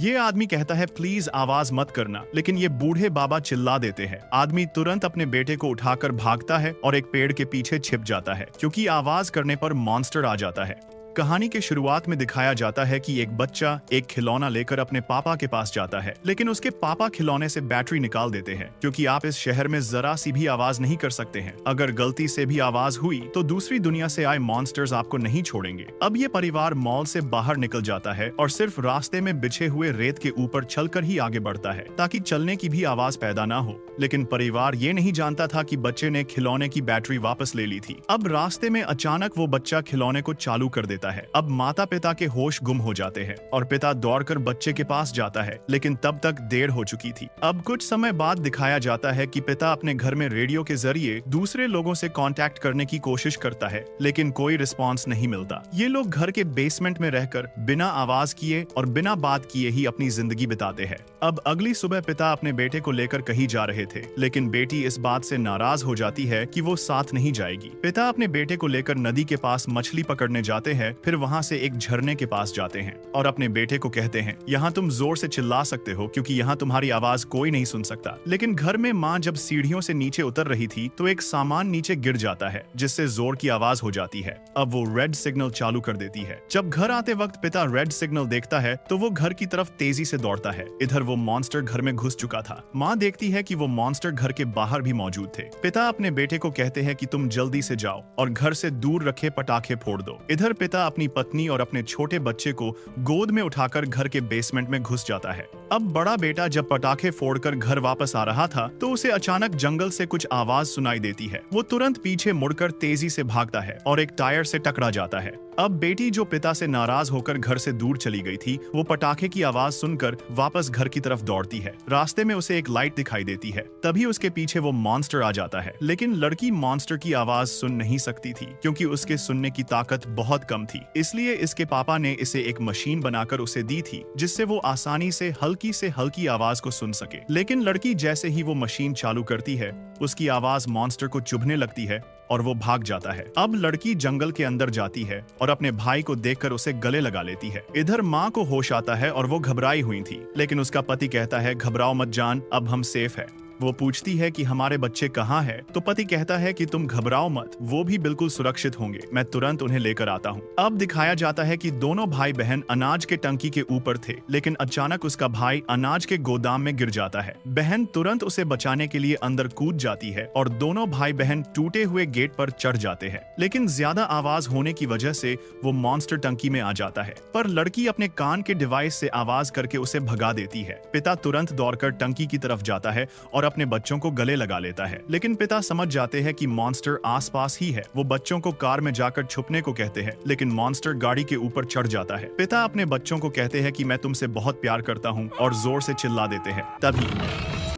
ये आदमी कहता है प्लीज आवाज मत करना, लेकिन ये बूढ़े बाबा चिल्ला देते हैं। आदमी तुरंत अपने बेटे को उठाकर भागता है और एक पेड़ के पीछे छिप जाता है, क्योंकि आवाज करने पर मॉन्स्टर आ जाता है। कहानी के शुरुआत में दिखाया जाता है कि एक बच्चा एक खिलौना लेकर अपने पापा के पास जाता है, लेकिन उसके पापा खिलौने से बैटरी निकाल देते हैं, क्योंकि आप इस शहर में जरा सी भी आवाज नहीं कर सकते हैं। अगर गलती से भी आवाज हुई तो दूसरी दुनिया से आए मॉन्स्टर्स आपको नहीं छोड़ेंगे। अब ये परिवार मॉल से बाहर निकल जाता है और सिर्फ रास्ते में बिछे हुए रेत के ऊपर चलकर ही आगे बढ़ता है, ताकि चलने की भी आवाज पैदा ना हो। लेकिन परिवार ये नहीं जानता था कि बच्चे ने खिलौने की बैटरी वापस ले ली थी। अब रास्ते में अचानक वो बच्चा खिलौने को चालू कर देता है। अब माता पिता के होश गुम हो जाते हैं और पिता दौड़कर बच्चे के पास जाता है, लेकिन तब तक देर हो चुकी थी। अब कुछ समय बाद दिखाया जाता है कि पिता अपने घर में रेडियो के जरिए दूसरे लोगों से कांटेक्ट करने की कोशिश करता है, लेकिन कोई रिस्पांस नहीं मिलता। ये लोग घर के बेसमेंट में रहकर बिना आवाज किए और बिना बात किए ही अपनी जिंदगी बिताते हैं। अब अगली सुबह पिता अपने बेटे को लेकर कहीं जा रहे थे, लेकिन बेटी इस बात से नाराज हो जाती है कि वो साथ नहीं जाएगी। पिता अपने बेटे को लेकर नदी के पास मछली पकड़ने जाते हैं, फिर वहाँ से एक झरने के पास जाते हैं और अपने बेटे को कहते हैं, यहाँ तुम जोर से चिल्ला सकते हो क्योंकि यहाँ तुम्हारी आवाज कोई नहीं सुन सकता। लेकिन घर में माँ जब सीढ़ियों से नीचे उतर रही थी तो एक सामान नीचे गिर जाता है, जिससे जोर की आवाज हो जाती है। अब वो रेड सिग्नल चालू कर देती है। जब घर आते वक्त पिता रेड सिग्नल देखता है तो वो घर की तरफ तेजी से दौड़ता है। इधर वो मॉन्स्टर घर में घुस चुका था। माँ देखती है कि वो मॉन्स्टर घर के बाहर भी मौजूद थे। पिता अपने बेटे को कहते हैं कि तुम जल्दी से जाओ और घर से दूर रखे पटाखे फोड़ दो। इधर पिता अपनी पत्नी और अपने छोटे बच्चे को गोद में उठाकर घर के बेसमेंट में घुस जाता है। अब बड़ा बेटा जब पटाखे फोड़कर घर वापस आ रहा था तो उसे अचानक जंगल से कुछ आवाज सुनाई देती है। वो तुरंत पीछे मुड़कर तेजी से भागता है और एक टायर से टकरा जाता है। अब बेटी जो पिता से नाराज होकर घर से दूर चली गई थी, वो पटाखे की आवाज सुनकर वापस घर की तरफ दौड़ती है। रास्ते में उसे एक लाइट दिखाई देती है, तभी उसके पीछे वो मॉन्स्टर आ जाता है। लेकिन लड़की मॉन्स्टर की आवाज सुन नहीं सकती थी, क्योंकि उसके सुनने की ताकत बहुत कम थी। इसलिए इसके पापा ने इसे एक मशीन बनाकर उसे दी थी, जिससे वो आसानी से हल्की आवाज को सुन सके। लेकिन लड़की जैसे ही वो मशीन चालू करती है, उसकी आवाज मॉन्स्टर को चुभने लगती है और वो भाग जाता है। अब लड़की जंगल के अंदर जाती है और अपने भाई को देखकर उसे गले लगा लेती है। इधर माँ को होश आता है और वो घबराई हुई थी, लेकिन उसका पति कहता है, घबराओ मत जान, अब हम सेफ है। वो पूछती है कि हमारे बच्चे कहाँ हैं? तो पति कहता है कि तुम घबराओ मत, वो भी बिल्कुल सुरक्षित होंगे, मैं तुरंत उन्हें लेकर आता हूँ। अब दिखाया जाता है कि दोनों भाई बहन अनाज के टंकी के ऊपर थे, लेकिन अचानक उसका भाई अनाज के गोदाम में गिर जाता है। बहन तुरंत उसे बचाने के लिए अंदर कूद जाती है और दोनों भाई बहन टूटे हुए गेट पर चढ़ जाते हैं। लेकिन ज्यादा आवाज होने की वजह से वो मॉन्स्टर टंकी में आ जाता है, पर लड़की अपने कान के डिवाइस से आवाज करके उसे भगा देती है। पिता तुरंत दौड़कर टंकी की तरफ जाता है और अपने बच्चों को गले लगा लेता है, लेकिन पिता समझ जाते हैं कि मॉन्स्टर आसपास ही है। वो बच्चों को कार में जाकर छुपने को कहते हैं, लेकिन मॉन्स्टर गाड़ी के ऊपर चढ़ जाता है। पिता अपने बच्चों को कहते हैं कि मैं तुमसे बहुत प्यार करता हूँ और जोर से चिल्ला देते हैं। तभी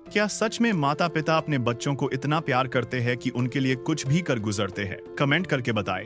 क्या सच में माता पिता अपने बच्चों को इतना प्यार करते हैं कि उनके लिए कुछ भी कर गुजरते हैं? कमेंट करके बताएं।